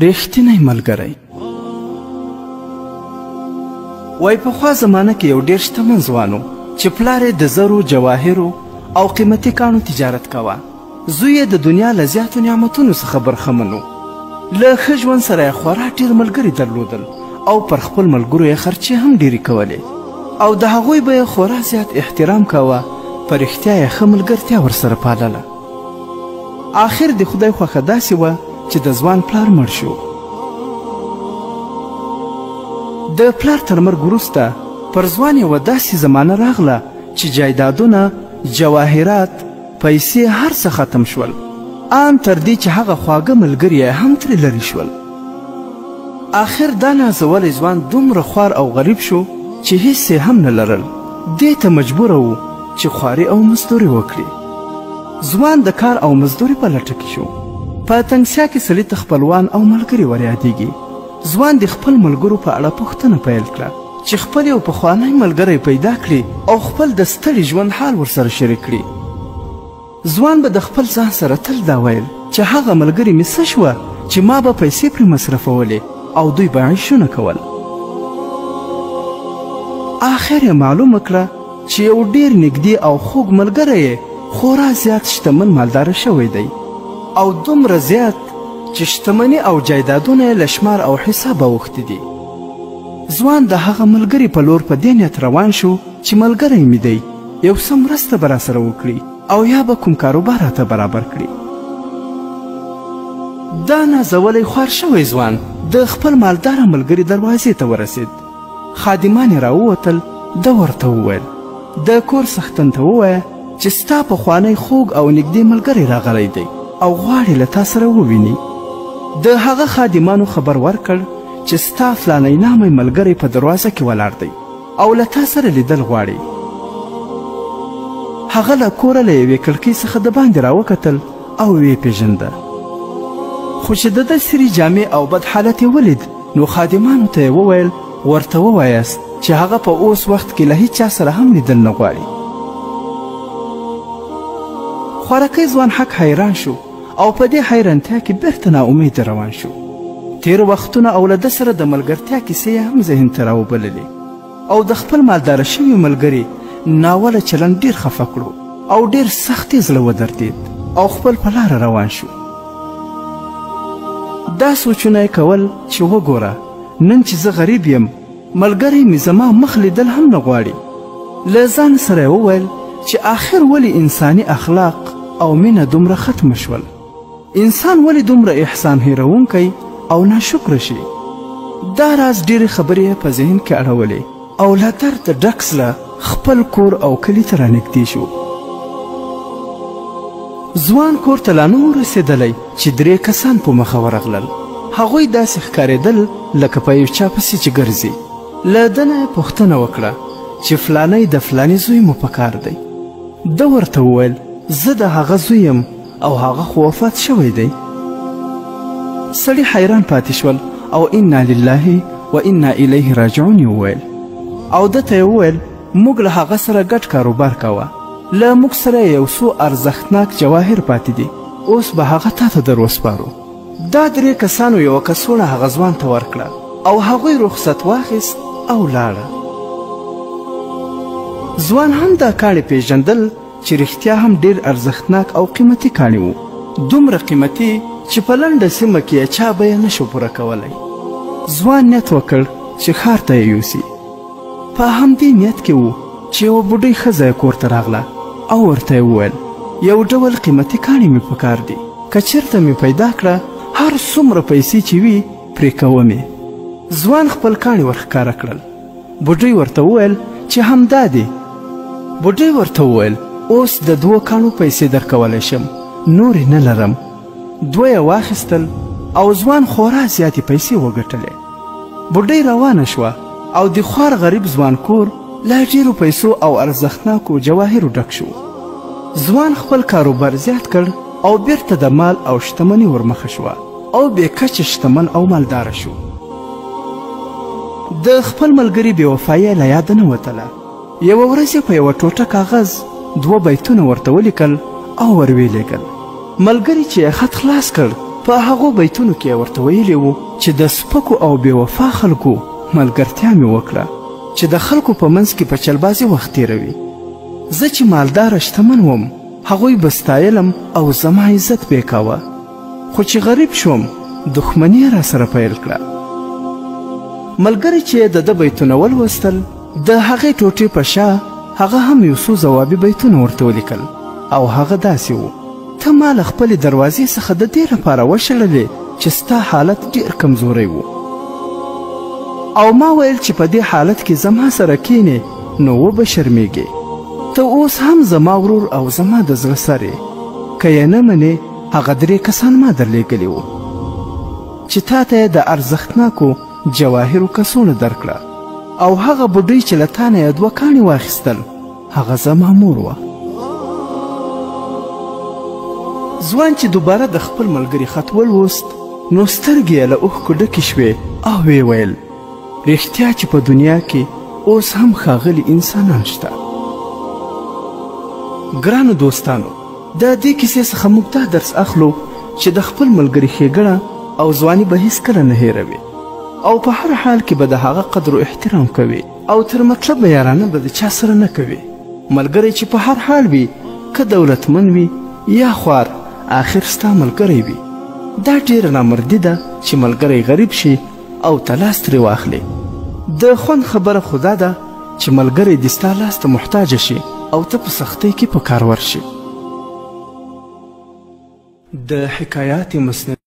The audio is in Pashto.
ریښتینی ملګری. وای پخوا زمانه کې یو ډېر شتمن ځوان و چې پلار یې د زرو، جواهرو او قیمتي کاڼو تجارت کوه. زوی یې د دنیا له زیاتو نعمتونو څخه برخمن و. له ښه ژوند سره یې خورا ډېر ملګري درلودل او پر خپل ملګرو یې خرچې هم ډېرې کولې او د هغوی به یې خورا زیات احترام کوه. په رښتیا یې ښه ملګرتیا ورسره پالله. آخر د خدای خوښه داسې وه چې د ځوان پلار مړ شو. د پلار تر مرګ وروسته پر ځوان یوه داسې زمانه راغله چې جایدادونه، جواهرات، پیسې هر څه ختم شول، ان تر دې چې هغه خواږه ملګري یې هم ترې لرې شول. آخر دا نازولی ځوان دومره خوار او غریب شو چې هیڅ یې هم نه لرل. دې ته مجبوره و چې خواري او مزدوري وکړي. ځوان د کار او مزدوري په لټه کې شو. په تنګسیا کې سړي ته خپلوان او ملګري وریادېږي. ځوان د خپل ملګرو په اړه پوښتنه پیل کړه چې خپل یو پخوانی ملګری پیدا کړي او خپل د ستړي ژوند حال ورسره شریک کړي. ځوان به د خپل ځان سره تل دا ویل چې هغه ملګري مې څه شوه چې ما به پیسې پرې مصرفولې او دوی به عیشونه کول. آخر یې معلومه کړه چې یو ډېر نږدې او خوږ ملګری یې خورا زیات شتمن مالداره شوی دی او دومره زیات چې شتمني او جایدادونه یې له شمار او حسابه اوښتي دي. ځوان د هغه ملګري په لور په دې نیت روان شو چې ملګری مې دی، یو څه مرسته به راسره وکړي او یا به کوم کاروبار راته برابر کړي. دا نازولی خوار شوی ځوان د خپل مالداره ملګري دروازې ته ورسید. خادمان یې راووتل. ده ورته وویل د کور څښتن ته ووایه چې ستا پخوانی خوږ او نږدې ملګری راغلی دی او غواړي له تا سره وویني. د هغه خادمانو خبر ورکړ چې ستا فلانی نامی ملګری په دروازه کې ولاړ دی او له تا سره لیدل غواړي. هغه له کوره له یوې کړکۍ څخه د باندې راوکتل او ویې پیژنده. خو چې د ده سرې جامې او بد حالت یې ولید نو خادمانو ته یې وویل ورته ووایاست چې هغه په اوس وخت کې له هیچ چا سره هم لیدل نه غواړي. خوارکی ځوان حق حیران شو او په دې حیرانتیا کې بیرته ناامیده روان شو. تیر وختونه او له ده سره د ملګرتیا کیسې یې هم ذهن ته راوبللې او د خپل مالداره شوي ملګري ناوله چلند ډېر خفه کړو او ډېر سخت یې زړه ودردېد او خپل په لاره روان شو. دا سوچونه یې کول چې وګوره نن چې زه غریب یم ملګری مې زما مخ لیدل هم نه غواړي. له ځان سره یې وویل چې آخر ولې انساني اخلاق او مینه دومره ختمه شول؟ انسان ولې دومره احسان هیرونکی او ناشکره شي؟ دا راز ډېرې خبرې یې په ذهن کې اړولې او له درده ډک زړه خپل کور او کلي ته رانږدې شو. ځوان کور ته لا نه و رسېدلی چې 3 کسان په مخه ورغلل. هغوی داسې ښکارېدل لکه په یو چا پسې چې ګرځي. له ده نه یې پوښتنه وکړه چې فلانی د فلاني زوی مو په کار دی. ده ورته وویل زه د هغه زوی یم او هغه خو وفات شوی دی. سړي حیران پاتې شول او انا لله و انا الیه راجعون یې وویل او ده ته یې وویل موږ له هغه سره ګډ کاروبار کوه. له موږ سره یو څو ارزښتناک جواهر پاتې دي، اوس به هغه تا ته در وسپارو. دا 3 کسانو یوه کڅوړه هغه ځوان ته ورکړه او هغوی رخصت واخیست او لاړه. ځوان هم دا کاڼي پیژندل چې رښتیا هم ډېر ارزښتناک او قیمتي کاڼي وو، دومره قیمتي چې په لنډه سیمه کې یې چا به یې نشو پوره کولی. ځوان نیت وکړ چې ښار ته یې یوسي. په همدې نیت کې و چې یوه بوډۍ ښځه یې کور ته راغله او ورته یې وویل یو ډول قیمتي کاڼي مې په کار دي، که چېرته مې پیدا کړه هر څومره پیسې چې وي پرې کومې. ځوان خپل کاڼي ورښکاره کړل. بوډۍ ورته وویل چې همدا دی. بوډۍ ورته وویل اوس د 2 کاڼو پیسې درکولی شم، نورې نه لرم. 2 یې واخیستل او ځوان خورا زیاتې پیسې وګټلې. بوډۍ روانه شوه او د خوار غریب ځوان کور له ډېرو پیسو او ارزښتناکو جواهرو ډک شو. ځوان خپل کاروبار زیات کړ او بیرته د مال او شتمني ورمخه شوه او بې کچې شتمن او مالداره شو. د خپل ملګري بې وفایي له یاده نه وتله. یوه ورځ یې په یوه ټوټه کاغذ 2 بیتونه ورته ولیکل او ور ویې لیږل. ملګري چې یې خط خلاص کړ په هغو بیتونو کې یې ورته ویلي وو چې د سپکو او بې وفا خلکو ملګرتیا مې وکړه چې د خلکو په منځ کې په چلبازي وخت تېروي. زه چې مالداره شتمن وم هغوی به ستایلم او زما عزت به یې کاوه، خو چې غریب شوم دښمني یې راسره پیل کړه. ملګري چې د ده بیتونه ولوستل د هغې ټوټې په شا هغه هم یو څو ځوابي بیتونه ورته ولیکل او هغه داسې و: ته ما له خپلې دروازې څخه د دې لپاره وشړلې چې ستا حالت ډېر کمزوری و او ما ویل چې په دې حالت کې زما سره کینې نو وبه شرمېږې. ته اوس هم زما ورور او زما د زړه سر یې، که یې نه منې هغه 3 کسان ما درلېږلي وو چې تا ته یې د ارزښتناکو جواهرو کڅوړه درکړه او هغه بوډۍ چې له تا نه یې 2 کاڼي واخیستل هغه زما مور وه. ځوان چې دوباره د خپل ملګري خط ولوست نو سترګې یې له اوښکو ډکې شوې او ویې ویل: رښتیا چې په دنیا کې اوس هم ښاغلي انسانان شته. ګرانو دوستانو، د دې کیسې څخه موږ دا درس اخلو چې د خپل ملګري ښېګڼه او ځواني به هیڅکله نه هېروي او په هر حال کې به د هغه قدر و احترام کوي او تر مطلبه یارانه به د چا سره نه کوي. ملګری چې په هر حال وي، که دولتمند وي یا خوار، آخر ستا ملګری وي. دا ډېره نامردي ده چې ملګری غریب شي او ته لاس ترې واخلې. د خوند خبره خو دا ده چې ملګری دې ستا لاس ته محتاجه شي او ته په سختۍ کې په کار ورشي. د حکایات مصنوعي